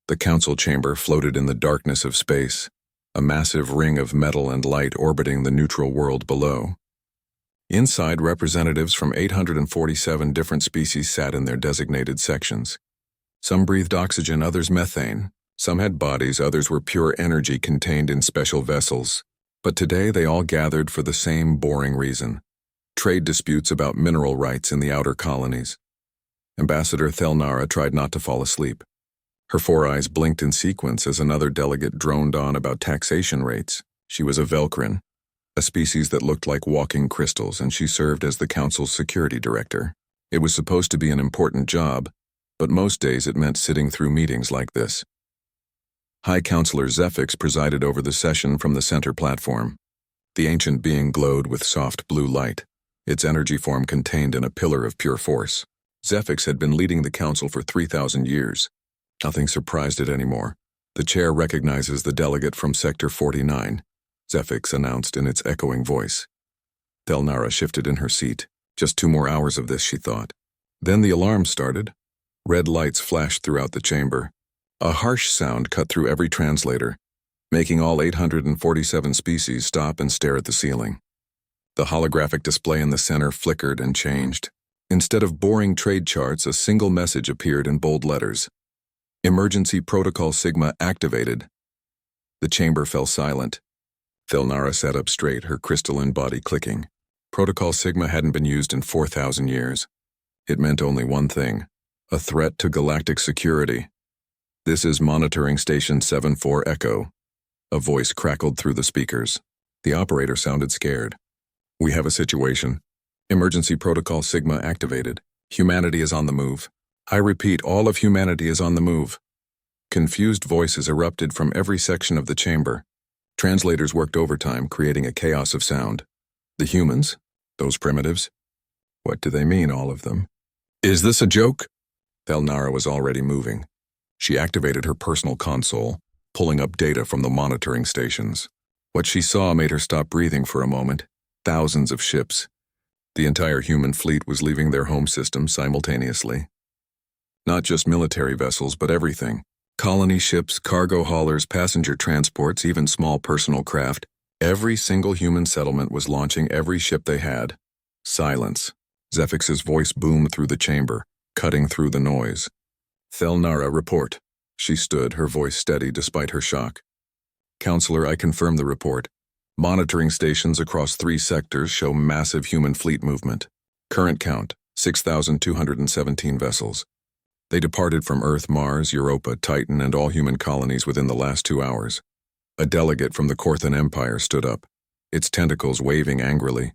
The council chamber floated in the darkness of space, a massive ring of metal and light orbiting the neutral world below. Inside, representatives from 847 different species sat in their designated sections. Some breathed oxygen, others methane. Some had bodies, others were pure energy contained in special vessels. But today they all gathered for the same boring reason: trade disputes about mineral rights in the outer colonies. Ambassador Thelnara tried not to fall asleep. Her 4 eyes blinked in sequence as another delegate droned on about taxation rates. She was a Velcrin, a species that looked like walking crystals, and she served as the council's security director. It was supposed to be an important job, but most days it meant sitting through meetings like this. High Counselor Zefix presided over the session from the center platform. The ancient being glowed with soft blue light, its energy form contained in a pillar of pure force. Zefix had been leading the council for 3,000 years. Nothing surprised it anymore. The chair recognizes the delegate from Sector 49, Zefix announced in its echoing voice. Thelnara shifted in her seat. Just 2 more hours of this, she thought. Then the alarm started. Red lights flashed throughout the chamber. A harsh sound cut through every translator, making all 847 species stop and stare at the ceiling. The holographic display in the center flickered and changed. Instead of boring trade charts, a single message appeared in bold letters. Emergency Protocol Sigma activated. The chamber fell silent. Thelnara sat up straight, her crystalline body clicking. Protocol Sigma hadn't been used in 4,000 years. It meant only one thing: a threat to galactic security. "This is Monitoring Station 74 Echo." A voice crackled through the speakers. The operator sounded scared. "We have a situation. Emergency Protocol Sigma activated. Humanity is on the move. I repeat, all of humanity is on the move." Confused voices erupted from every section of the chamber. Translators worked overtime, creating a chaos of sound. The humans? Those primitives? What do they mean, all of them? "Is this a joke?" Thelnara was already moving. She activated her personal console, pulling up data from the monitoring stations. What she saw made her stop breathing for a moment. Thousands of ships. The entire human fleet was leaving their home system simultaneously. Not just military vessels, but everything. Colony ships, cargo haulers, passenger transports, even small personal craft. Every single human settlement was launching every ship they had. Silence. Zefix's voice boomed through the chamber, cutting through the noise. "Thelnara, report." She stood, her voice steady despite her shock. "Counselor, I confirm the report. Monitoring stations across 3 sectors show massive human fleet movement. Current count, 6,217 vessels. They departed from Earth, Mars, Europa, Titan, and all human colonies within the last 2 hours. A delegate from the Korthan Empire stood up, its tentacles waving angrily.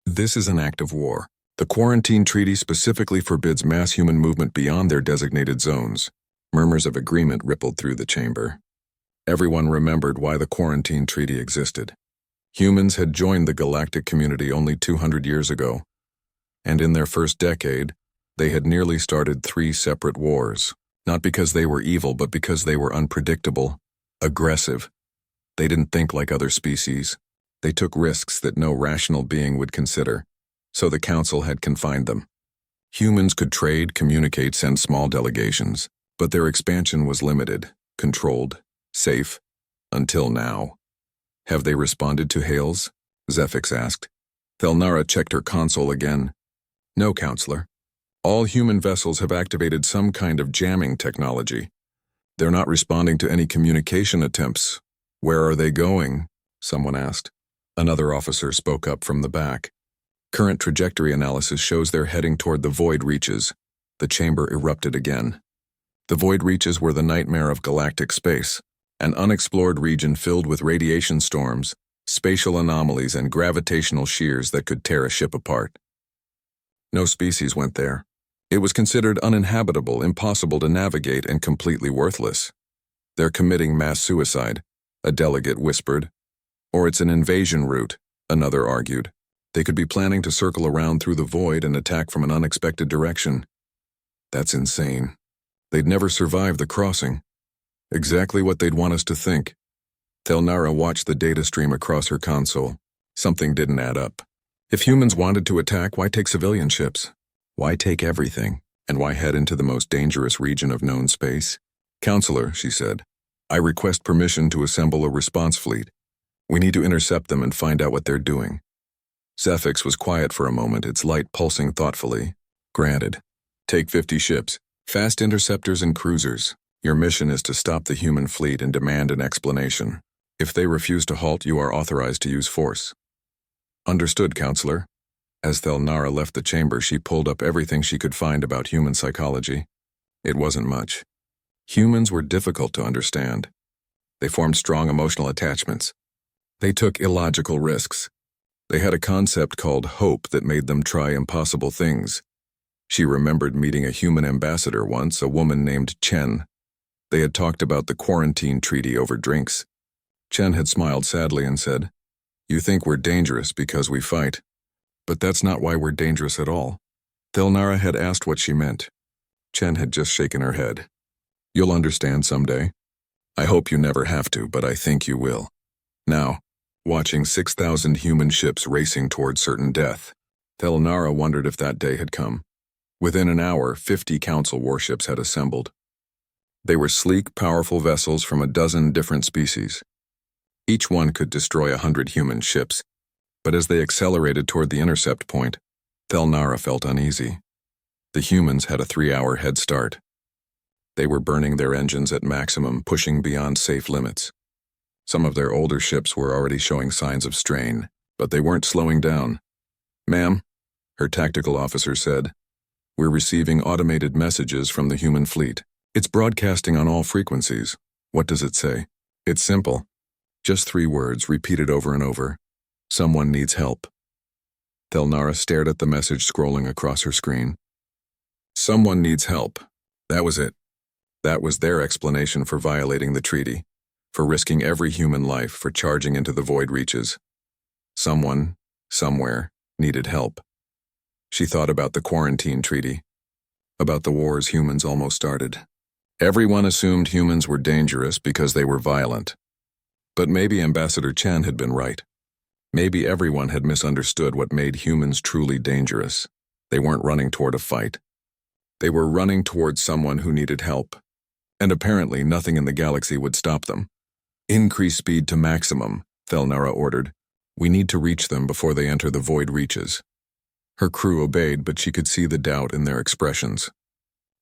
"This is an act of war. The Quarantine Treaty specifically forbids mass human movement beyond their designated zones." Murmurs of agreement rippled through the chamber. Everyone remembered why the Quarantine Treaty existed. Humans had joined the galactic community only 200 years ago, and in their first decade, they had nearly started 3 separate wars, not because they were evil, but because they were unpredictable, aggressive. They didn't think like other species. They took risks that no rational being would consider, so the Council had confined them. Humans could trade, communicate, send small delegations, but their expansion was limited, controlled, safe, until now. "Have they responded to hails?" Zefix asked. Thelnara checked her console again. "No, Counselor. All human vessels have activated some kind of jamming technology. They're not responding to any communication attempts." "Where are they going?" someone asked. Another officer spoke up from the back. "Current trajectory analysis shows they're heading toward the void reaches." The chamber erupted again. The void reaches were the nightmare of galactic space, an unexplored region filled with radiation storms, spatial anomalies, and gravitational shears that could tear a ship apart. No species went there. It was considered uninhabitable, impossible to navigate, and completely worthless. "They're committing mass suicide," a delegate whispered. "Or it's an invasion route," another argued. "They could be planning to circle around through the void and attack from an unexpected direction." "That's insane. They'd never survive the crossing." "Exactly what they'd want us to think." Thelnara watched the data stream across her console. Something didn't add up. If humans wanted to attack, why take civilian ships? Why take everything? And why head into the most dangerous region of known space? "Counselor," she said, "I request permission to assemble a response fleet. We need to intercept them and find out what they're doing." Zephix was quiet for a moment, its light pulsing thoughtfully. "Granted. Take 50 ships, fast interceptors and cruisers. Your mission is to stop the human fleet and demand an explanation. If they refuse to halt, you are authorized to use force." "Understood, Counselor." As Thelnara left the chamber, she pulled up everything she could find about human psychology. It wasn't much. Humans were difficult to understand. They formed strong emotional attachments. They took illogical risks. They had a concept called hope that made them try impossible things. She remembered meeting a human ambassador once, a woman named Chen. They had talked about the quarantine treaty over drinks. Chen had smiled sadly and said, "You think we're dangerous because we fight. But that's not why we're dangerous at all." Thelnara had asked what she meant. Chen had just shaken her head. "You'll understand someday. I hope you never have to, but I think you will." Now, watching 6,000 human ships racing toward certain death, Thelnara wondered if that day had come. Within an hour, 50 Council warships had assembled. They were sleek, powerful vessels from a dozen different species. Each one could destroy 100 human ships, but as they accelerated toward the intercept point, Thelnara felt uneasy. The humans had a 3-hour head start. They were burning their engines at maximum, pushing beyond safe limits. Some of their older ships were already showing signs of strain, but they weren't slowing down. "Ma'am," her tactical officer said, "we're receiving automated messages from the human fleet. It's broadcasting on all frequencies." "What does it say?" "It's simple. Just 3 words, repeated over and over. Someone needs help." Thelnara stared at the message scrolling across her screen. Someone needs help. That was it. That was their explanation for violating the treaty, for risking every human life, for charging into the void reaches. Someone, somewhere, needed help. She thought about the quarantine treaty, about the wars humans almost started. Everyone assumed humans were dangerous because they were violent. But maybe Ambassador Chen had been right. Maybe everyone had misunderstood what made humans truly dangerous. They weren't running toward a fight. They were running toward someone who needed help. And apparently nothing in the galaxy would stop them. "Increase speed to maximum," Thelnara ordered. "We need to reach them before they enter the void reaches." Her crew obeyed, but she could see the doubt in their expressions.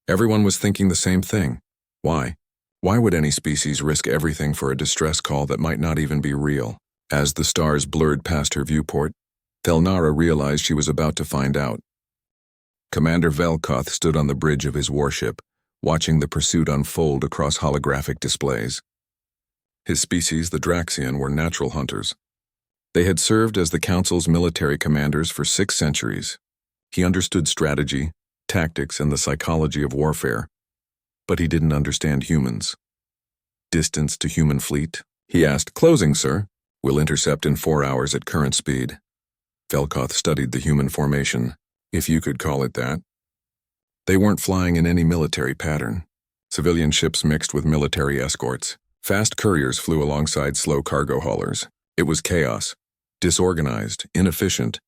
Everyone was thinking the same thing. Why? Why would any species risk everything for a distress call that might not even be real? As the stars blurred past her viewport, Thelnara realized she was about to find out. Commander Velkoth stood on the bridge of his warship, watching the pursuit unfold across holographic displays. His species, the Draxian, were natural hunters. They had served as the Council's military commanders for 6 centuries. He understood strategy, tactics, and the psychology of warfare, but he didn't understand humans. "Distance to human fleet?" he asked. "Closing, sir. We'll intercept in 4 hours at current speed." Velkoth studied the human formation, if you could call it that. They weren't flying in any military pattern. Civilian ships mixed with military escorts. Fast couriers flew alongside slow cargo haulers. It was chaos, disorganized, inefficient,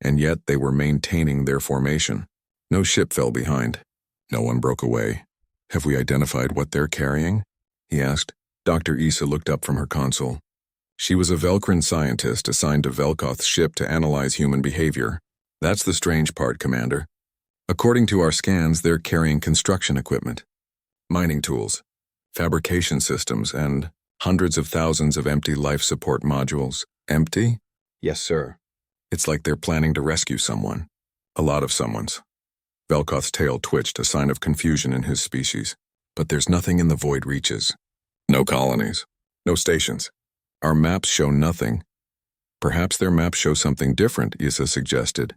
and yet they were maintaining their formation. No ship fell behind. No one broke away. "Have we identified what they're carrying?" he asked. Dr. Issa looked up from her console. She was a Velkran scientist assigned to Velkoth's ship to analyze human behavior. "That's the strange part, Commander. According to our scans, they're carrying construction equipment, mining tools, fabrication systems, and hundreds of thousands of empty life support modules." "Empty?" "Yes, sir. It's like they're planning to rescue someone. A lot of someones." Velkoth's tail twitched, a sign of confusion in his species. "But there's nothing in the void reaches. No colonies. No stations. Our maps show nothing." "Perhaps their maps show something different," Issa suggested.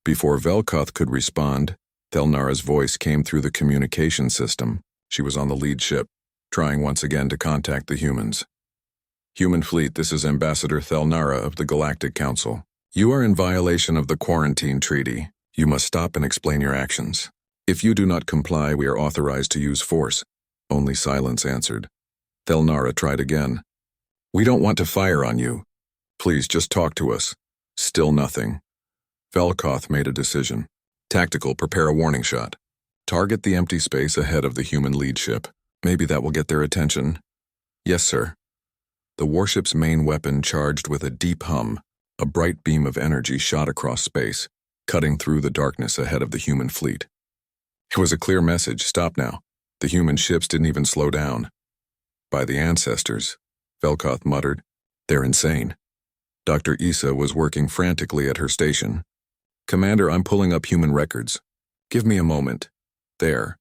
Before Velkoth could respond, Thelnara's voice came through the communication system. She was on the lead ship, trying once again to contact the humans. "Human fleet, this is Ambassador Thelnara of the Galactic Council. You are in violation of the quarantine treaty. You must stop and explain your actions. If you do not comply, we are authorized to use force." Only silence answered. Thelnara tried again. "We don't want to fire on you. Please just talk to us." Still nothing. Velkoth made a decision. "Tactical, prepare a warning shot. Target the empty space ahead of the human lead ship. Maybe that will get their attention. Yes, sir. The warship's main weapon charged with a deep hum. A bright beam of energy shot across space, cutting through the darkness ahead of the human fleet. It was a clear message: stop now. The human ships didn't even slow down. By the ancestors, Velkoth muttered. They're insane. Dr. Issa was working frantically at her station. Commander, I'm pulling up human records. Give me a moment. There.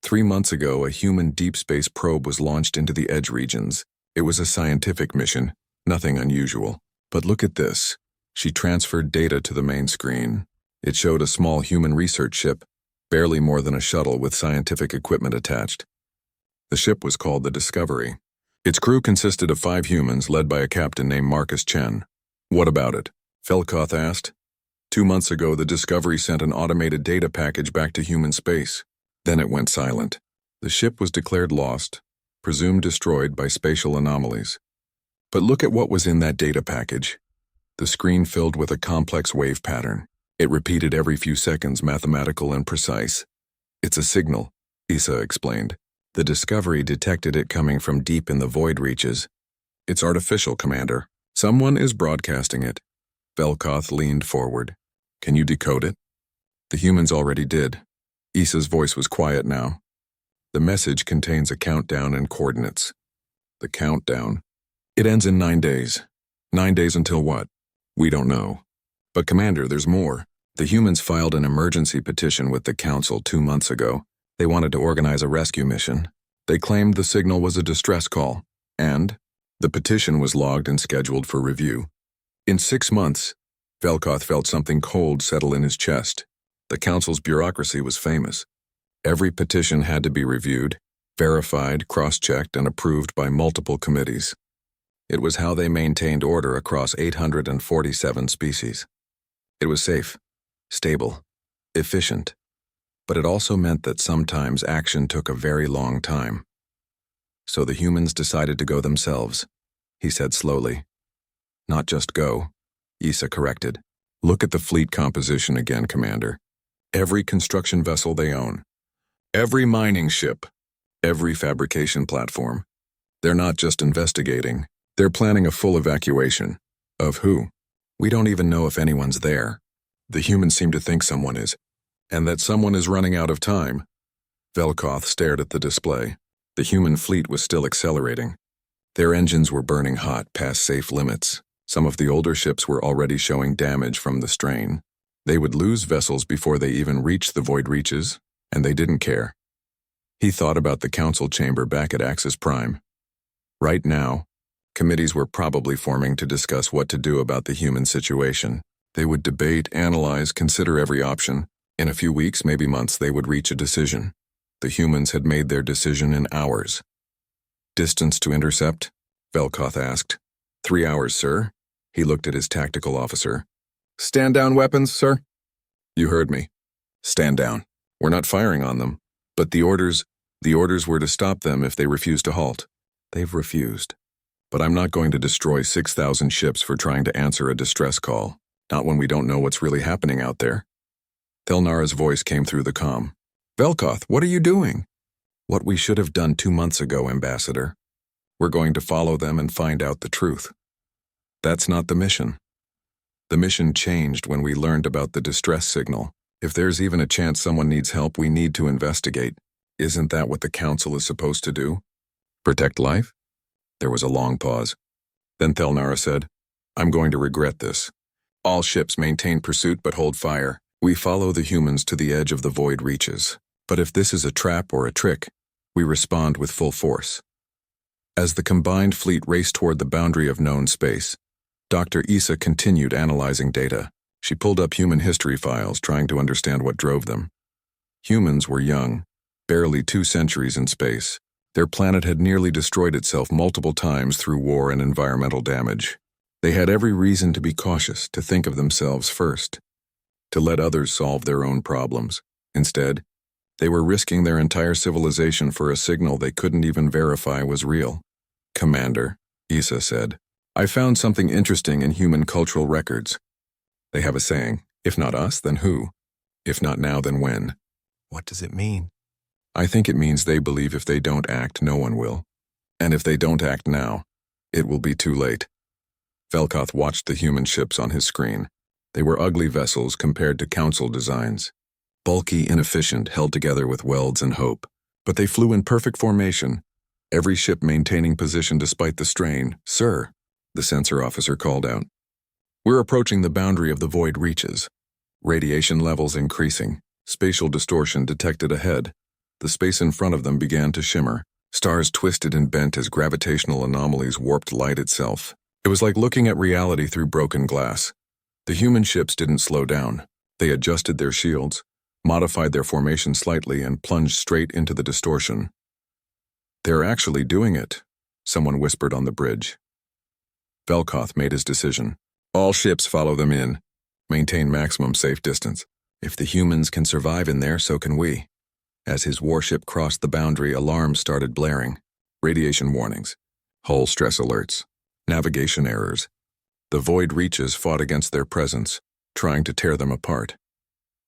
3 months ago, a human deep space probe was launched into the edge regions. It was a scientific mission, nothing unusual. But look at this. She transferred data to the main screen. It showed a small human research ship, barely more than a shuttle with scientific equipment attached. The ship was called the Discovery. Its crew consisted of 5 humans led by a captain named Marcus Chen. What about it? Velkoth asked. 2 months ago, the Discovery sent an automated data package back to human space. Then it went silent. The ship was declared lost, presumed destroyed by spatial anomalies. But look at what was in that data package. The screen filled with a complex wave pattern. It repeated every few seconds, mathematical and precise. It's a signal, Issa explained. The Discovery detected it coming from deep in the void reaches. It's artificial, Commander. Someone is broadcasting it. Velkoth leaned forward. Can you decode it? The humans already did. Issa's voice was quiet now. The message contains a countdown and coordinates. The countdown. It ends in 9 days. 9 days until what? We don't know. But Commander, there's more. The humans filed an emergency petition with the Council 2 months ago. They wanted to organize a rescue mission. They claimed the signal was a distress call, and the petition was logged and scheduled for review. In 6 months, Velkoth felt something cold settle in his chest. The Council's bureaucracy was famous. Every petition had to be reviewed, verified, cross-checked, and approved by multiple committees. It was how they maintained order across 847 species. It was safe, stable, efficient, but it also meant that sometimes action took a very long time. So the humans decided to go themselves, he said slowly. Not just go, Issa corrected. Look at the fleet composition again, Commander. Every construction vessel they own, every mining ship, every fabrication platform. They're not just investigating. They're planning a full evacuation. Of who? We don't even know if anyone's there. The humans seem to think someone is, and that someone is running out of time. Velkoth stared at the display. The human fleet was still accelerating. Their engines were burning hot past safe limits. Some of the older ships were already showing damage from the strain. They would lose vessels before they even reached the void reaches, and they didn't care. He thought about the council chamber back at Axis Prime. Right now, committees were probably forming to discuss what to do about the human situation. They would debate, analyze, consider every option. In a few weeks, maybe months, they would reach a decision. The humans had made their decision in hours. Distance to intercept? Velkoth asked. 3 hours, sir. He looked at his tactical officer. Stand down weapons, sir? You heard me. Stand down. We're not firing on them. But the orders were to stop them if they refused to halt. They've refused. But I'm not going to destroy 6,000 ships for trying to answer a distress call, not when we don't know what's really happening out there. Thelnara's voice came through the comm. Velkoth, what are you doing? What we should have done 2 months ago, Ambassador. We're going to follow them and find out the truth. That's not the mission. The mission changed when we learned about the distress signal. If there's even a chance someone needs help, we need to investigate. Isn't that what the Council is supposed to do? Protect life? There was a long pause. Then Thelnara said, I'm going to regret this. All ships maintain pursuit but hold fire. We follow the humans to the edge of the void reaches. But if this is a trap or a trick, we respond with full force. As the combined fleet raced toward the boundary of known space, Dr. Issa continued analyzing data. She pulled up human history files, trying to understand what drove them. Humans were young, barely 2 centuries in space. Their planet had nearly destroyed itself multiple times through war and environmental damage. They had every reason to be cautious, to think of themselves first, to let others solve their own problems. Instead, they were risking their entire civilization for a signal they couldn't even verify was real. Commander, Issa said, I found something interesting in human cultural records. They have a saying, if not us, then who? If not now, then when? What does it mean? I think it means they believe if they don't act, no one will. And if they don't act now, it will be too late. Velkoth watched the human ships on his screen. They were ugly vessels compared to council designs. Bulky, inefficient, held together with welds and hope. But they flew in perfect formation, every ship maintaining position despite the strain. "Sir," the sensor officer called out. "We're approaching the boundary of the void reaches. Radiation levels increasing. Spatial distortion detected ahead. The space in front of them began to shimmer. Stars twisted and bent as gravitational anomalies warped light itself. It was like looking at reality through broken glass. The human ships didn't slow down. They adjusted their shields, modified their formation slightly, and plunged straight into the distortion. "They're actually doing it," someone whispered on the bridge. Velkoth made his decision. "All ships follow them in. Maintain maximum safe distance. If the humans can survive in there, so can we." As his warship crossed the boundary, alarms started blaring. Radiation warnings, hull stress alerts, navigation errors. The void reaches fought against their presence, trying to tear them apart.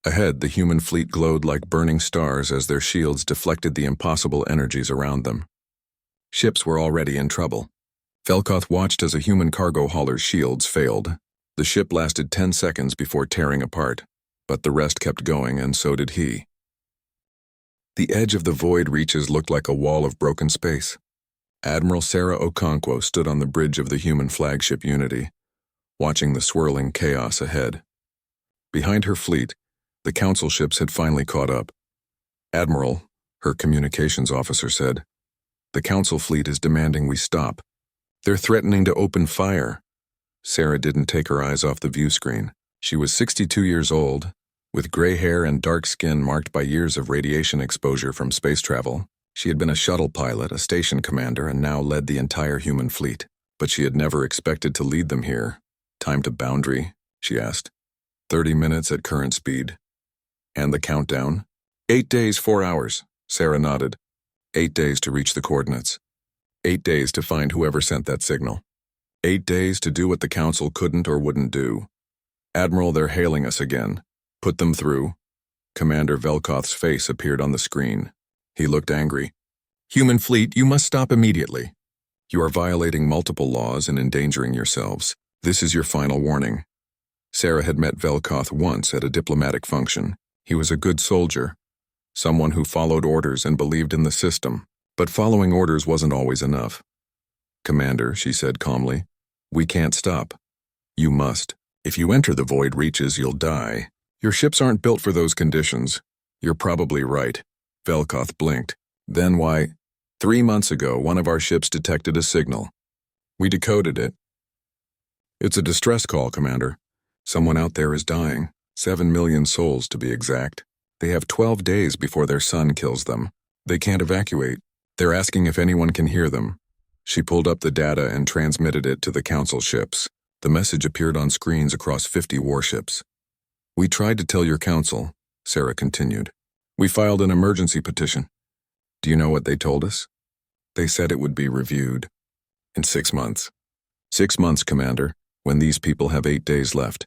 Ahead, the human fleet glowed like burning stars as their shields deflected the impossible energies around them. Ships were already in trouble. Velkoth watched as a human cargo hauler's shields failed. The ship lasted 10 seconds before tearing apart, but the rest kept going, and so did he. The edge of the void reaches looked like a wall of broken space. Admiral Sarah Okonkwo stood on the bridge of the human flagship Unity, watching the swirling chaos ahead. Behind her fleet, the council ships had finally caught up. "Admiral," her communications officer said, "the council fleet is demanding we stop. They're threatening to open fire." Sarah didn't take her eyes off the view screen. She was 62 years old, with gray hair and dark skin marked by years of radiation exposure from space travel. She had been a shuttle pilot, a station commander, and now led the entire human fleet. But she had never expected to lead them here. "Time to boundary?" she asked. 30 minutes at current speed. "And the countdown?" 8 days, 4 hours, Sarah nodded. 8 days to reach the coordinates. 8 days to find whoever sent that signal. 8 days to do what the council couldn't or wouldn't do. "Admiral, they're hailing us again. Put them through." Commander Velkoth's face appeared on the screen. He looked angry. "Human fleet, you must stop immediately. You are violating multiple laws and endangering yourselves. This is your final warning." Sarah had met Velkoth once at a diplomatic function. He was a good soldier, someone who followed orders and believed in the system. But following orders wasn't always enough. "Commander," she said calmly, "we can't stop. You must. If you enter the void reaches, you'll die. Your ships aren't built for those conditions." "You're probably right." Velkoth blinked. "Then why?" 3 months ago, one of our ships detected a signal. We decoded it. "It's a distress call, Commander. Someone out there is dying. 7 million souls, to be exact. They have 12 days before their sun kills them. They can't evacuate. They're asking if anyone can hear them." She pulled up the data and transmitted it to the council ships. The message appeared on screens across 50 warships. "We tried to tell your council," Sarah continued. "We filed an emergency petition. Do you know what they told us? They said it would be reviewed. In 6 months. 6 months, Commander, when these people have 8 days left."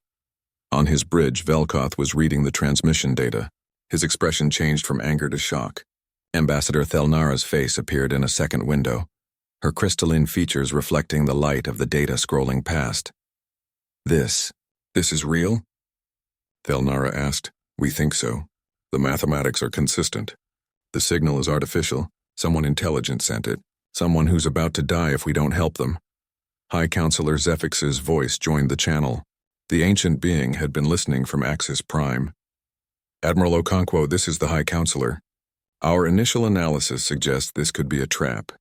On his bridge, Velkoth was reading the transmission data. His expression changed from anger to shock. Ambassador Thelnara's face appeared in a second window, her crystalline features reflecting the light of the data scrolling past. This is real?" Thelnara asked. "We think so. The mathematics are consistent. The signal is artificial. Someone intelligent sent it. Someone who's about to die if we don't help them." High Counselor Zephix's voice joined the channel. The ancient being had been listening from Axis Prime. "Admiral Okonkwo, this is the High Counselor. Our initial analysis suggests this could be a trap.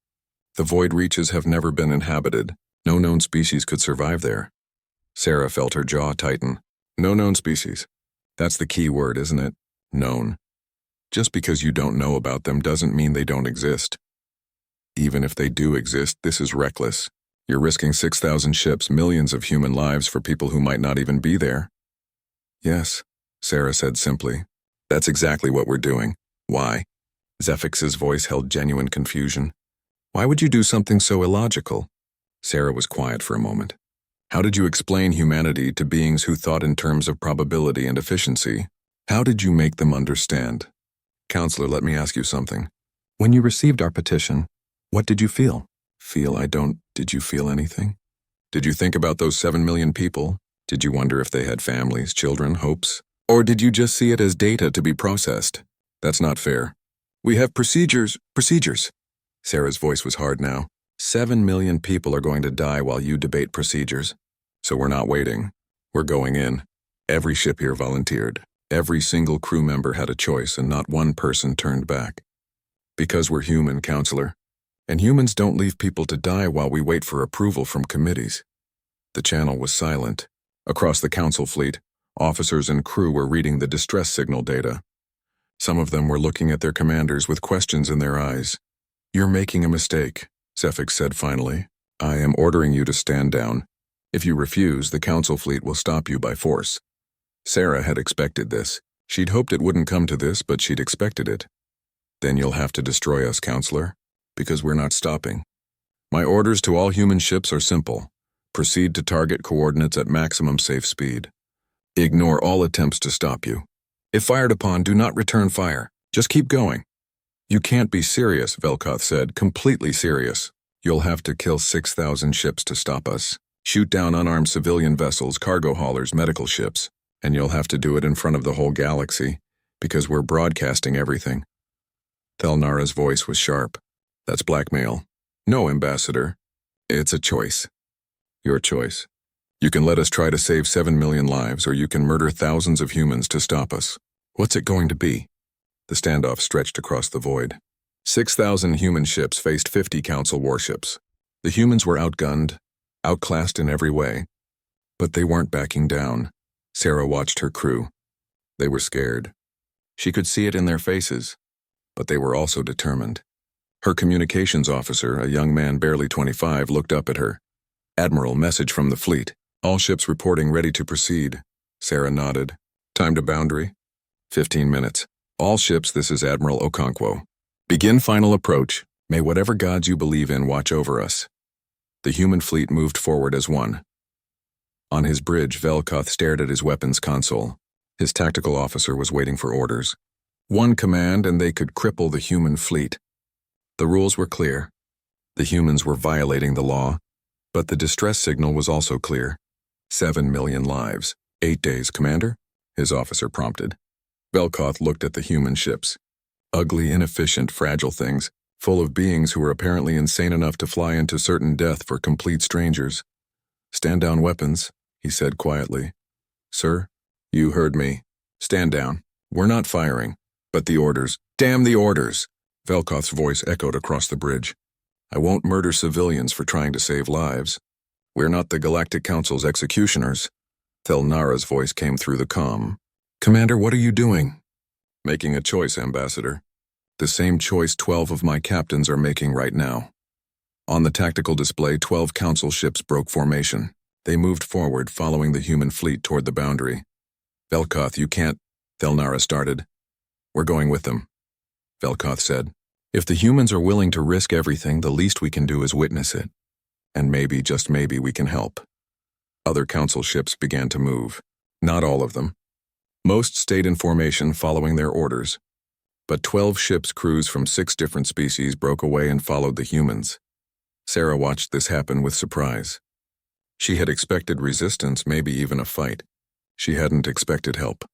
The void reaches have never been inhabited. No known species could survive there." Sarah felt her jaw tighten. "No known species. That's the key word, isn't it? Known. Just because you don't know about them doesn't mean they don't exist. Even if they do exist, this is reckless. You're risking 6,000 ships, millions of human lives for people who might not even be there." "Yes," Sarah said simply. "That's exactly what we're doing." "Why?" Zephix's voice held genuine confusion. "Why would you do something so illogical?" Sarah was quiet for a moment. "How did you explain humanity to beings who thought in terms of probability and efficiency? How did you make them understand?" "Counselor, let me ask you something. When you received our petition, what did you feel? Did you feel anything? Did you think about those 7 million people? Did you wonder if they had families, children, hopes? Or did you just see it as data to be processed? That's not fair. We have procedures. Sarah's voice was hard now. 7 million people are going to die while you debate procedures. So we're not waiting. We're going in. Every ship here volunteered. Every single crew member had a choice and not one person turned back. Because we're human, counselor. And humans don't leave people to die while we wait for approval from committees. The channel was silent. Across the council fleet, officers and crew were reading the distress signal data. Some of them were looking at their commanders with questions in their eyes. You're making a mistake, Sefik said finally. I am ordering you to stand down. If you refuse, the council fleet will stop you by force. Sarah had expected this. She'd hoped it wouldn't come to this, but she'd expected it. Then you'll have to destroy us, counselor, because we're not stopping. My orders to all human ships are simple. Proceed to target coordinates at maximum safe speed. Ignore all attempts to stop you. If fired upon, do not return fire. Just keep going. You can't be serious, Velkoth said, completely serious. You'll have to kill 6,000 ships to stop us. Shoot down unarmed civilian vessels, cargo haulers, medical ships. And you'll have to do it in front of the whole galaxy, because we're broadcasting everything. Thelnara's voice was sharp. That's blackmail. No, Ambassador. It's a choice. Your choice. You can let us try to save 7 million lives, or you can murder thousands of humans to stop us. What's it going to be? The standoff stretched across the void. 6,000 human ships faced 50 council warships. The humans were outgunned, outclassed in every way. But they weren't backing down. Sarah watched her crew. They were scared. She could see it in their faces, but they were also determined. Her communications officer, a young man barely 25, looked up at her. Admiral, message from the fleet. All ships reporting ready to proceed. Sarah nodded. Time to boundary? 15 minutes. All ships, this is Admiral Okonkwo. Begin final approach. May whatever gods you believe in watch over us. The human fleet moved forward as one. On his bridge, Velkoth stared at his weapons console. His tactical officer was waiting for orders. One command and they could cripple the human fleet. The rules were clear. The humans were violating the law, but the distress signal was also clear. 7 million lives. 8 days, Commander? His officer prompted. Velkoth looked at the human ships. Ugly, inefficient, fragile things, full of beings who were apparently insane enough to fly into certain death for complete strangers. Stand down weapons, he said quietly. Sir, you heard me. Stand down. We're not firing. But the orders. Damn the orders! Velkoth's voice echoed across the bridge. I won't murder civilians for trying to save lives. We're not the Galactic Council's executioners. Thelnara's voice came through the comm. Commander, what are you doing? Making a choice, Ambassador. The same choice 12 of my captains are making right now. On the tactical display, 12 council ships broke formation. They moved forward, following the human fleet toward the boundary. Velkoth, you can't, Thelnara started. We're going with them, Velkoth said. If the humans are willing to risk everything, the least we can do is witness it. And maybe, just maybe, we can help. Other council ships began to move. Not all of them. Most stayed in formation following their orders. But 12 ships' crews from 6 different species broke away and followed the humans. Sarah watched this happen with surprise. She had expected resistance, maybe even a fight. She hadn't expected help.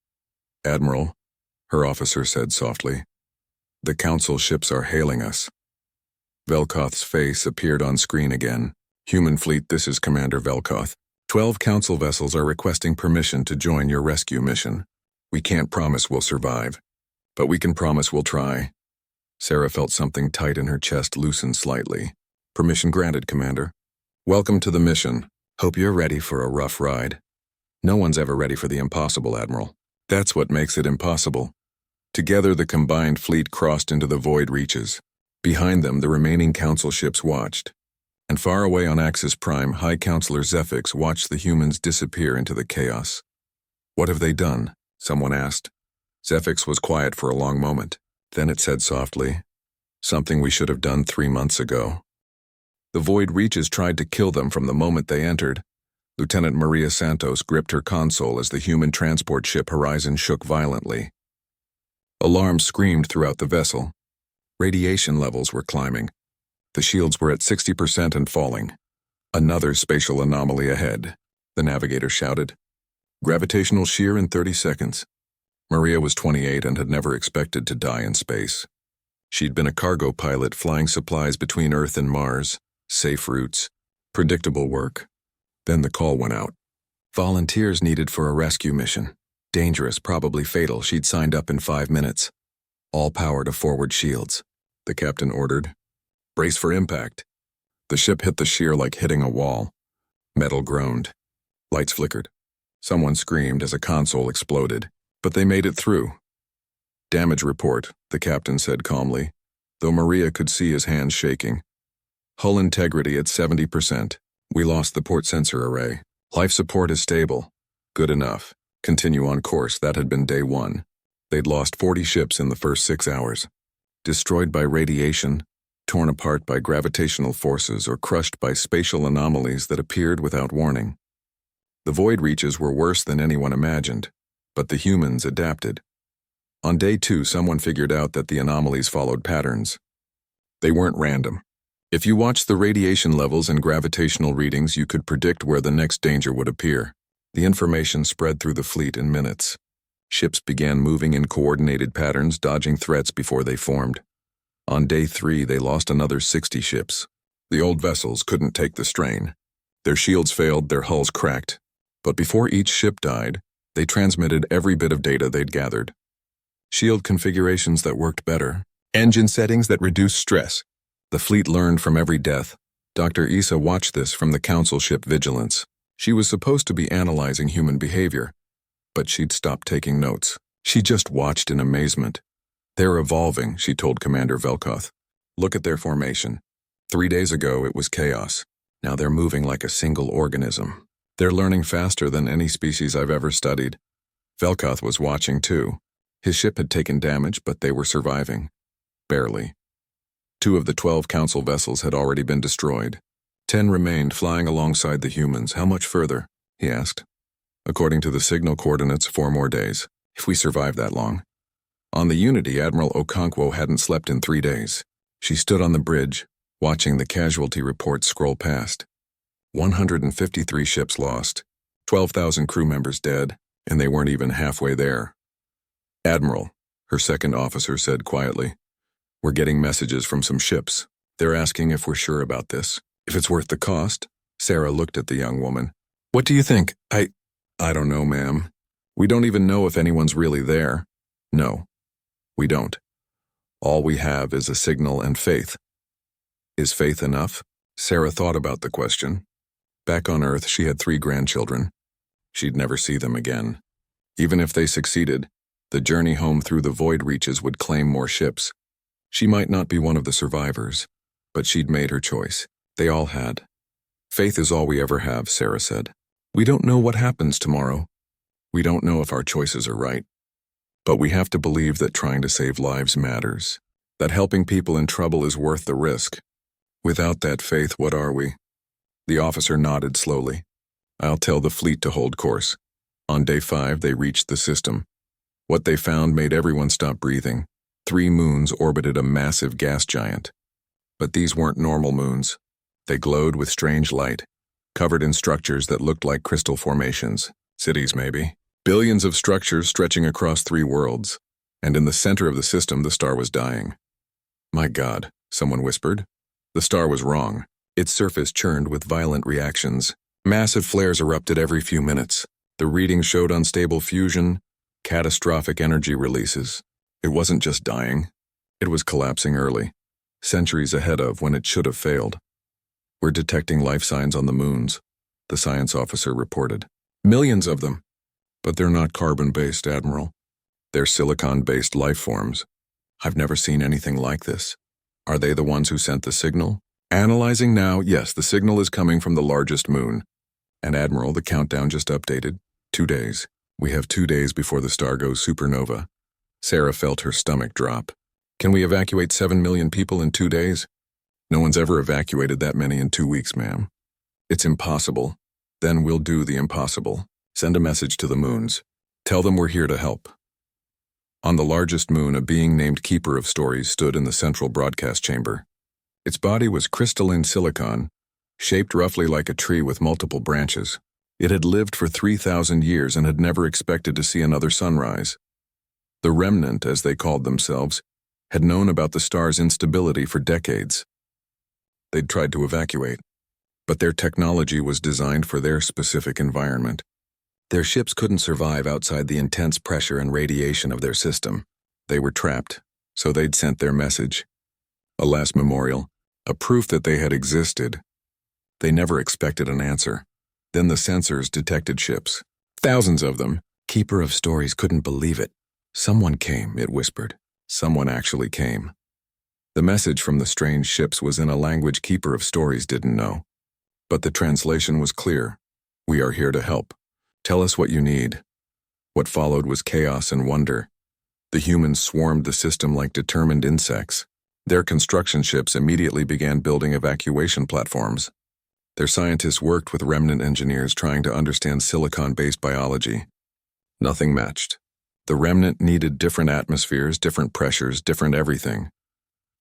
Admiral, her officer said softly, the council ships are hailing us. Velkoth's face appeared on screen again. Human fleet, this is Commander Velkoth. 12 council vessels are requesting permission to join your rescue mission. We can't promise we'll survive, but we can promise we'll try. Sarah felt something tight in her chest loosen slightly. Permission granted, Commander. Welcome to the mission. Hope you're ready for a rough ride. No one's ever ready for the impossible, Admiral. That's what makes it impossible. Together, the combined fleet crossed into the void reaches. Behind them, the remaining council ships watched. And far away on Axis Prime, High Counselor Zefix watched the humans disappear into the chaos. What have they done? Someone asked. Zefix was quiet for a long moment. Then it said softly, something we should have done 3 months ago. The void reaches tried to kill them from the moment they entered. Lieutenant Maria Santos gripped her console as the human transport ship Horizon shook violently. Alarms screamed throughout the vessel. Radiation levels were climbing. The shields were at 60% and falling. Another spatial anomaly ahead, the navigator shouted. Gravitational shear in 30 seconds. Maria was 28 and had never expected to die in space. She'd been a cargo pilot flying supplies between Earth and Mars, safe routes, predictable work. Then the call went out. Volunteers needed for a rescue mission. Dangerous, probably fatal. She'd signed up in 5 minutes. All power to forward shields, the captain ordered. Brace for impact. The ship hit the shear like hitting a wall. Metal groaned. Lights flickered. Someone screamed as a console exploded, but they made it through. Damage report, the captain said calmly, though Maria could see his hands shaking. Hull integrity at 70%. We lost the port sensor array. Life support is stable. Good enough. Continue on course. That had been day 1. They'd lost 40 ships in the first 6 hours. Destroyed by radiation, torn apart by gravitational forces, or crushed by spatial anomalies that appeared without warning. The void reaches were worse than anyone imagined, but the humans adapted. On day 2, someone figured out that the anomalies followed patterns. They weren't random. If you watched the radiation levels and gravitational readings, you could predict where the next danger would appear. The information spread through the fleet in minutes. Ships began moving in coordinated patterns, dodging threats before they formed. On day 3, they lost another 60 ships. The old vessels couldn't take the strain. Their shields failed, their hulls cracked. But before each ship died, they transmitted every bit of data they'd gathered. Shield configurations that worked better. Engine settings that reduced stress. The fleet learned from every death. Dr. Issa watched this from the council ship Vigilance. She was supposed to be analyzing human behavior, but she'd stopped taking notes. She just watched in amazement. They're evolving, she told Commander Velkoth. Look at their formation. 3 days ago, it was chaos. Now they're moving like a single organism. They're learning faster than any species I've ever studied. Velkoth was watching too. His ship had taken damage, but they were surviving. Barely. 2 of the 12 council vessels had already been destroyed. 10 remained flying alongside the humans. How much further? He asked. According to the signal coordinates, 4 more days, if we survive that long. On the Unity, Admiral Okonkwo hadn't slept in 3 days. She stood on the bridge, watching the casualty reports scroll past. 153 ships lost, 12,000 crew members dead, and they weren't even halfway there. Admiral, her second officer said quietly, we're getting messages from some ships. They're asking if we're sure about this, if it's worth the cost. Sarah looked at the young woman. What do you think? I don't know, ma'am. We don't even know if anyone's really there. No, we don't. All we have is a signal and faith. Is faith enough? Sarah thought about the question. Back on Earth, she had 3 grandchildren. She'd never see them again. Even if they succeeded, the journey home through the void reaches would claim more ships. She might not be one of the survivors, but she'd made her choice. They all had. Faith is all we ever have, Sarah said. We don't know what happens tomorrow. We don't know if our choices are right. But we have to believe that trying to save lives matters, that helping people in trouble is worth the risk. Without that faith, what are we? The officer nodded slowly. I'll tell the fleet to hold course. On day 5, they reached the system. What they found made everyone stop breathing. 3 moons orbited a massive gas giant. But these weren't normal moons. They glowed with strange light, covered in structures that looked like crystal formations. Cities, maybe. Billions of structures stretching across 3 worlds. And in the center of the system, the star was dying. My God, someone whispered. The star was wrong. Its surface churned with violent reactions. Massive flares erupted every few minutes. The readings showed unstable fusion, catastrophic energy releases. It wasn't just dying. It was collapsing early, centuries ahead of when it should have failed. We're detecting life signs on the moons, the science officer reported. Millions of them. But they're not carbon-based, Admiral. They're silicon-based life forms. I've never seen anything like this. Are they the ones who sent the signal? Analyzing now, yes, the signal is coming from the largest moon. And Admiral, the countdown just updated. 2 days. We have 2 days before the star goes supernova. Sarah felt her stomach drop. Can we evacuate 7 million people in 2 days? No one's ever evacuated that many in 2 weeks, ma'am. It's impossible. Then we'll do the impossible. Send a message to the moons. Tell them we're here to help. On the largest moon, a being named Keeper of Stories stood in the central broadcast chamber. Its body was crystalline silicon, shaped roughly like a tree with multiple branches. It had lived for 3,000 years and had never expected to see another sunrise. The Remnant, as they called themselves, had known about the star's instability for decades. They'd tried to evacuate, but their technology was designed for their specific environment. Their ships couldn't survive outside the intense pressure and radiation of their system. They were trapped, so they'd sent their message. A last memorial, a proof that they had existed. They never expected an answer. Then the sensors detected ships. Thousands of them. Keeper of Stories couldn't believe it. Someone came, it whispered. Someone actually came. The message from the strange ships was in a language Keeper of Stories didn't know. But the translation was clear. We are here to help. Tell us what you need. What followed was chaos and wonder. The humans swarmed the system like determined insects. Their construction ships immediately began building evacuation platforms. Their scientists worked with Remnant engineers trying to understand silicon-based biology. Nothing matched. The Remnant needed different atmospheres, different pressures, different everything.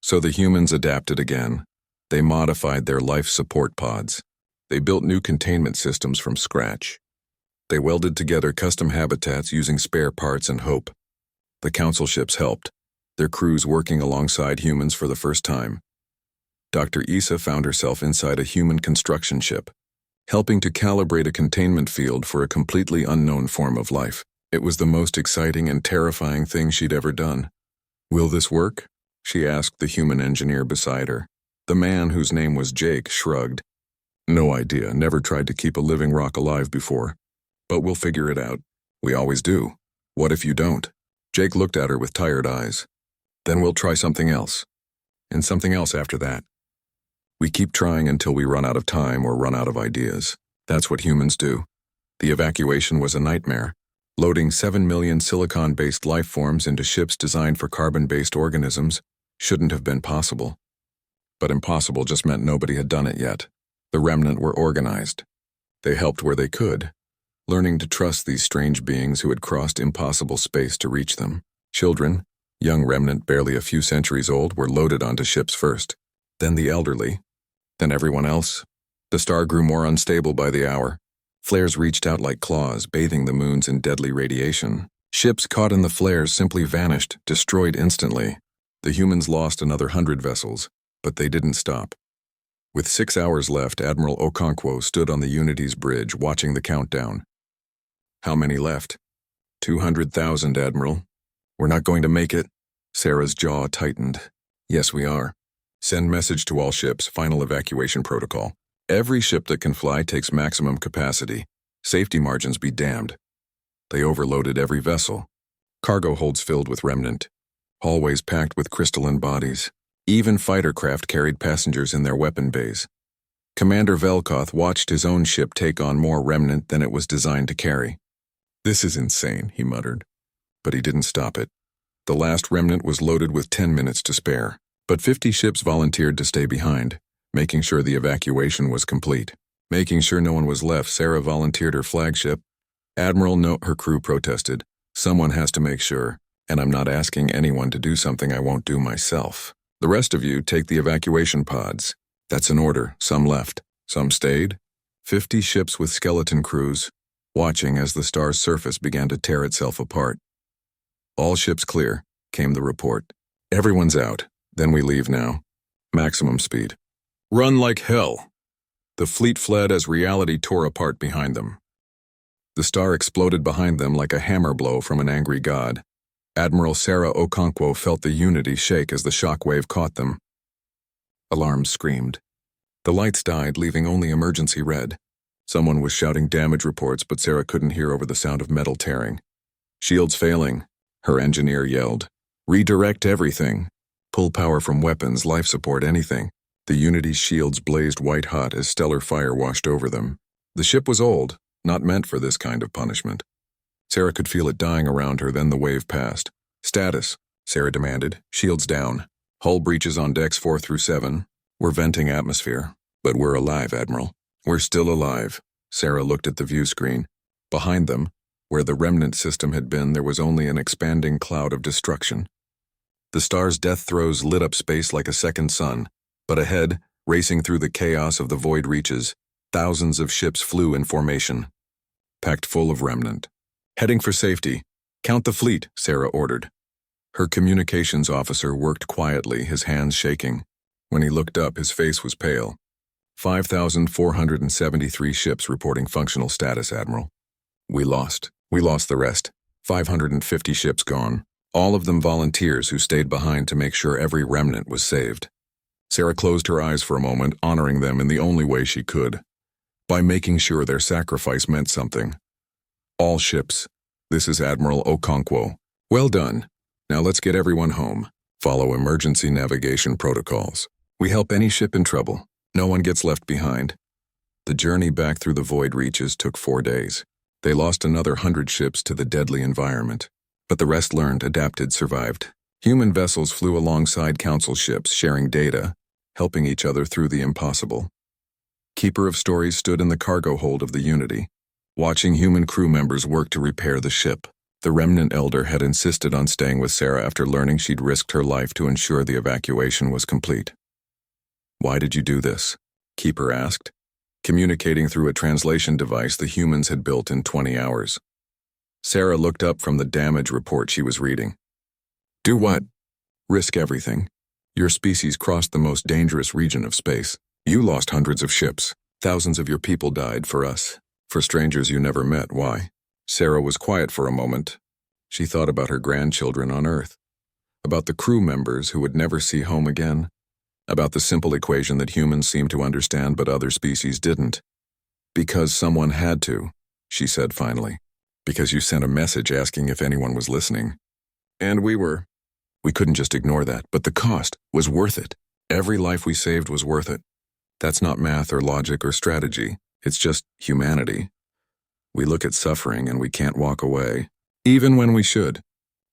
So the humans adapted again. They modified their life support pods. They built new containment systems from scratch. They welded together custom habitats using spare parts and hope. The council ships helped, their crews working alongside humans for the first time. Dr. Issa found herself inside a human construction ship, helping to calibrate a containment field for a completely unknown form of life. It was the most exciting and terrifying thing she'd ever done. Will this work? She asked the human engineer beside her. The man, whose name was Jake, shrugged. No idea, never tried to keep a living rock alive before. But we'll figure it out. We always do. What if you don't? Jake looked at her with tired eyes. Then we'll try something else. And something else after that. We keep trying until we run out of time or run out of ideas. That's what humans do. The evacuation was a nightmare. Loading 7 million silicon-based life forms into ships designed for carbon-based organisms shouldn't have been possible. But impossible just meant nobody had done it yet. The Remnant were organized. They helped where they could, learning to trust these strange beings who had crossed impossible space to reach them. Children, young Remnant barely a few centuries old, were loaded onto ships first. Then the elderly. Then everyone else. The star grew more unstable by the hour. Flares reached out like claws, bathing the moons in deadly radiation. Ships caught in the flares simply vanished, destroyed instantly. The humans lost another 100 vessels, but they didn't stop. With 6 hours left, Admiral Okonkwo stood on the Unity's bridge, watching the countdown. How many left? 200,000, Admiral. We're not going to make it. Sarah's jaw tightened. Yes, we are. Send message to all ships, final evacuation protocol. Every ship that can fly takes maximum capacity. Safety margins be damned. They overloaded every vessel. Cargo holds filled with Remnant. Hallways packed with crystalline bodies. Even fighter craft carried passengers in their weapon bays. Commander Velkoth watched his own ship take on more Remnant than it was designed to carry. This is insane, he muttered. But he didn't stop it. The last Remnant was loaded with 10 minutes to spare. But 50 ships volunteered to stay behind, making sure the evacuation was complete. Making sure no one was left, Sarah volunteered her flagship. Admiral, no, her crew protested. Someone has to make sure, and I'm not asking anyone to do something I won't do myself. The rest of you take the evacuation pods. That's an order. Some left. Some stayed. 50 ships with skeleton crews, watching as the star's surface began to tear itself apart. All ships clear, came the report. Everyone's out. Then we leave now. Maximum speed. Run like hell. The fleet fled as reality tore apart behind them. The star exploded behind them like a hammer blow from an angry god. Admiral Sarah Okonkwo felt the Unity shake as the shockwave caught them. Alarms screamed. The lights died, leaving only emergency red. Someone was shouting damage reports, but Sarah couldn't hear over the sound of metal tearing. Shields failing, her engineer yelled. Redirect everything. Pull power from weapons, life support, anything. The Unity's shields blazed white-hot as stellar fire washed over them. The ship was old, not meant for this kind of punishment. Sarah could feel it dying around her, then the wave passed. Status, Sarah demanded. Shields down. Hull breaches on decks 4 through 7. We're venting atmosphere. But we're alive, Admiral. We're still alive. Sarah looked at the view screen. Behind them, Where the remnant system had been, there was only an expanding cloud of destruction. The star's death throes lit up space like a second sun, but ahead, racing through the chaos of the void reaches, thousands of ships flew in formation, packed full of remnant. Heading for safety. Count the fleet, Sarah ordered. Her communications officer worked quietly, his hands shaking. When he looked up, his face was pale. 5,473 ships reporting functional status, Admiral. We lost the rest. 550 ships gone. All of them volunteers who stayed behind to make sure every remnant was saved. Sarah closed her eyes for a moment, honoring them in the only way she could, by making sure their sacrifice meant something. All ships. This is Admiral Okonkwo. Well done. Now let's get everyone home. Follow emergency navigation protocols. We help any ship in trouble. No one gets left behind. The journey back through the void reaches took 4 days. They lost another 100 ships to the deadly environment. But the rest learned, adapted, survived. Human vessels flew alongside Council ships, sharing data, helping each other through the impossible. Keeper of Stories stood in the cargo hold of the Unity, watching human crew members work to repair the ship. The remnant elder had insisted on staying with Sarah after learning she'd risked her life to ensure the evacuation was complete. Why did you do this? Keeper asked, communicating through a translation device the humans had built in 20 hours. Sarah looked up from the damage report she was reading. Do what? Risk everything. Your species crossed the most dangerous region of space. You lost hundreds of ships. Thousands of your people died for us. For strangers you never met, why? Sarah was quiet for a moment. She thought about her grandchildren on Earth, about the crew members who would never see home again, about the simple equation that humans seemed to understand but other species didn't. Because someone had to, she said finally. Because you sent a message asking if anyone was listening. And we were. We couldn't just ignore that, but the cost was worth it. Every life we saved was worth it. That's not math or logic or strategy. It's just humanity. We look at suffering and we can't walk away, even when we should,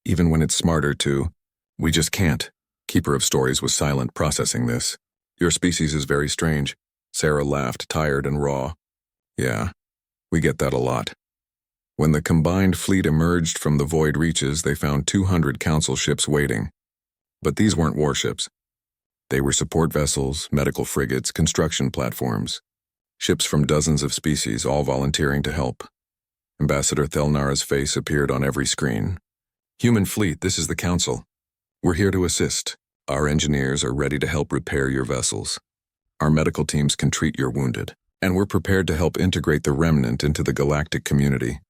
even when it's smarter to. We just can't. Keeper of Stories was silent, processing this. Your species is very strange. Sarah laughed, tired and raw. Yeah, we get that a lot. When the combined fleet emerged from the void reaches, they found 200 Council ships waiting. But these weren't warships. They were support vessels, medical frigates, construction platforms. Ships from dozens of species, all volunteering to help. Ambassador Thelnara's face appeared on every screen. Human fleet, this is the Council. We're here to assist. Our engineers are ready to help repair your vessels. Our medical teams can treat your wounded. And we're prepared to help integrate the remnant into the galactic community.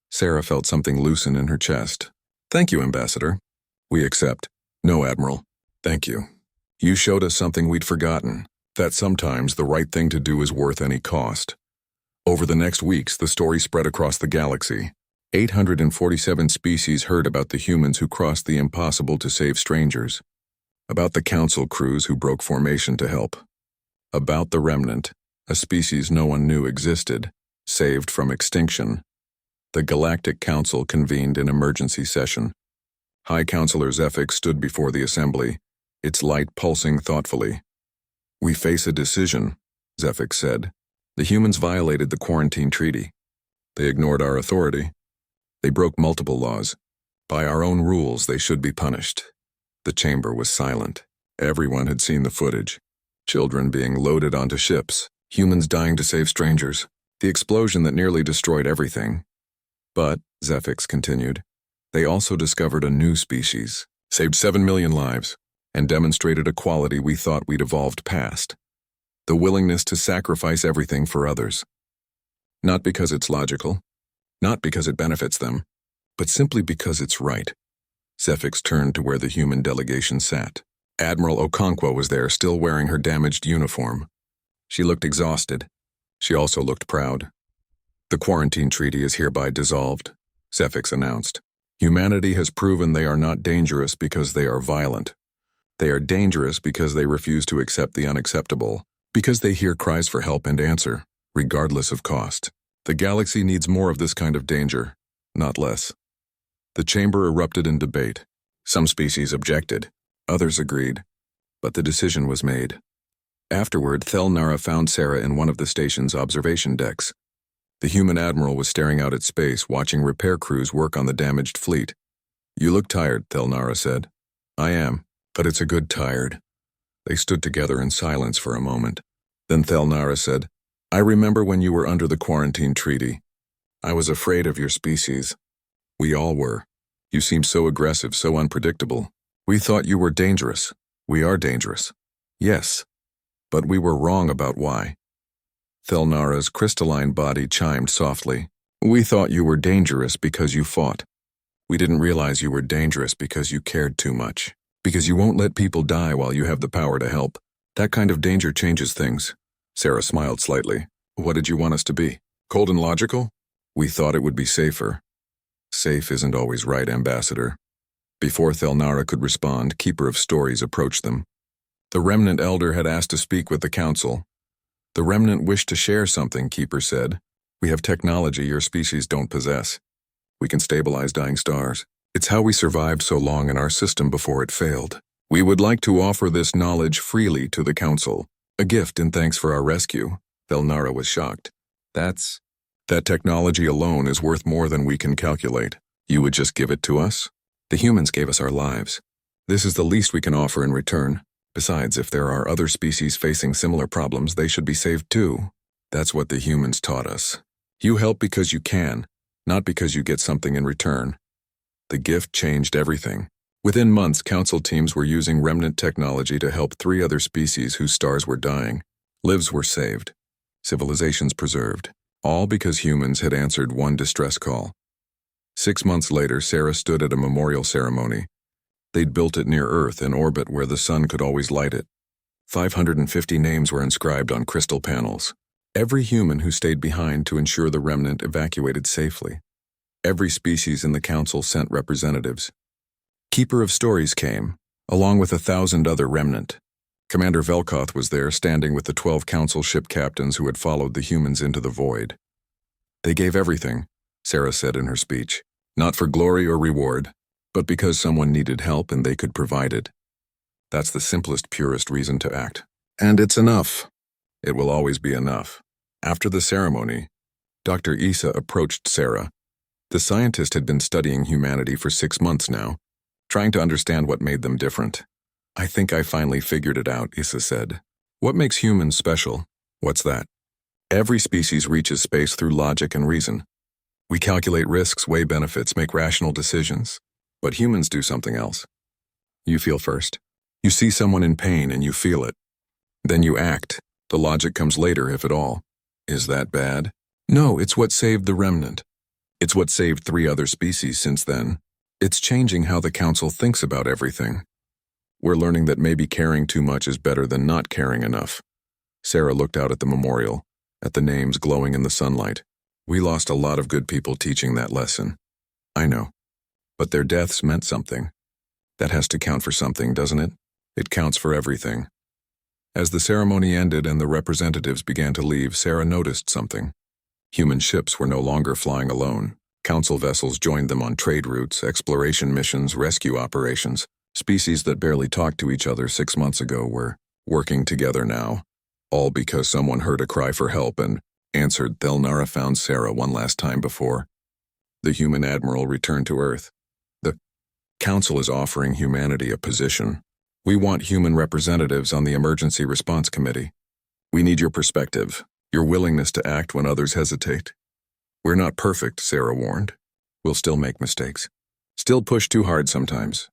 Sarah felt something loosen in her chest. Thank you, Ambassador. We accept. No, Admiral. Thank you. You showed us something we'd forgotten, that sometimes the right thing to do is worth any cost. Over the next weeks, the story spread across the galaxy. 847 species heard about the humans who crossed the impossible to save strangers, about the Council crews who broke formation to help, about the remnant, a species no one knew existed, saved from extinction. The Galactic Council convened an emergency session. High Counselor Zephyx stood before the assembly, its light pulsing thoughtfully. We face a decision, Zephyx said. The humans violated the quarantine treaty. They ignored our authority. They broke multiple laws. By our own rules, they should be punished. The chamber was silent. Everyone had seen the footage. Children being loaded onto ships, humans dying to save strangers, the explosion that nearly destroyed everything. But, Zephyx continued, they also discovered a new species, saved 7 million lives, and demonstrated a quality we thought we'd evolved past. The willingness to sacrifice everything for others. Not because it's logical, not because it benefits them, but simply because it's right. Zephyx turned to where the human delegation sat. Admiral Okonkwo was there, still wearing her damaged uniform. She looked exhausted. She also looked proud. The quarantine treaty is hereby dissolved, Zephyx announced. Humanity has proven they are not dangerous because they are violent. They are dangerous because they refuse to accept the unacceptable, because they hear cries for help and answer, regardless of cost. The galaxy needs more of this kind of danger, not less. The chamber erupted in debate. Some species objected, others agreed, but the decision was made. Afterward, Thelnara found Sarah in one of the station's observation decks. The human admiral was staring out at space, watching repair crews work on the damaged fleet. "You look tired," Thelnara said. "I am, but it's a good tired." They stood together in silence for a moment. Then Thelnara said, "I remember when you were under the quarantine treaty. I was afraid of your species. We all were. You seemed so aggressive, so unpredictable. We thought you were dangerous. We are dangerous. Yes, but we were wrong about why." Thelnara's crystalline body chimed softly. "We thought you were dangerous because you fought. We didn't realize you were dangerous because you cared too much. Because you won't let people die while you have the power to help. That kind of danger changes things." Sarah smiled slightly. "What did you want us to be? Cold and logical?" "We thought it would be safer." "Safe isn't always right, Ambassador." Before Thelnara could respond, Keeper of Stories approached them. The Remnant Elder had asked to speak with the Council. "The Remnant wished to share something," Keeper said. "We have technology your species don't possess. We can stabilize dying stars. It's how we survived so long in our system before it failed. We would like to offer this knowledge freely to the Council. A gift in thanks for our rescue." Thelnara was shocked. That technology alone is worth more than we can calculate. You would just give it to us? The humans gave us our lives. This is the least we can offer in return. Besides, if there are other species facing similar problems, they should be saved too. That's what the humans taught us. You help because you can, not because you get something in return. The gift changed everything. Within months, Council teams were using remnant technology to help 3 other species whose stars were dying. Lives were saved. Civilizations preserved. All because humans had answered one distress call. 6 months later, Sarah stood at a memorial ceremony. They'd built it near Earth in orbit where the sun could always light it. 550 names were inscribed on crystal panels. Every human who stayed behind to ensure the remnant evacuated safely. Every species in the Council sent representatives. Keeper of Stories came, along with 1,000 other remnant. Commander Velkoth was there, standing with the 12 Council ship captains who had followed the humans into the void. "They gave everything," Sarah said in her speech. "Not for glory or reward, but because someone needed help and they could provide it. That's the simplest, purest reason to act. And it's enough. It will always be enough." After the ceremony, Dr. Issa approached Sarah. The scientist had been studying humanity for 6 months now, trying to understand what made them different. "I think I finally figured it out," Issa said. "What makes humans special?" "What's that?" "Every species reaches space through logic and reason. We calculate risks, weigh benefits, make rational decisions. But humans do something else. You feel first. You see someone in pain and you feel it. Then you act. The logic comes later, if at all. Is that bad? No, it's what saved the remnant. It's what saved 3 other species since then. It's changing how the Council thinks about everything. We're learning that maybe caring too much is better than not caring enough." Sarah looked out at the memorial, at the names glowing in the sunlight. "We lost a lot of good people teaching that lesson." "I know. But their deaths meant something. That has to count for something, doesn't it? It counts for everything." As the ceremony ended and the representatives began to leave, Sarah noticed something. Human ships were no longer flying alone. Council vessels joined them on trade routes, exploration missions, rescue operations. Species that barely talked to each other 6 months ago were working together now, all because someone heard a cry for help and answered. Thelnara found Sarah one last time before the human admiral returned to Earth. "The Council is offering humanity a position. We want human representatives on the Emergency Response Committee. We need your perspective, your willingness to act when others hesitate. We're not perfect," Sarah warned. "We'll still make mistakes. Still push too hard sometimes.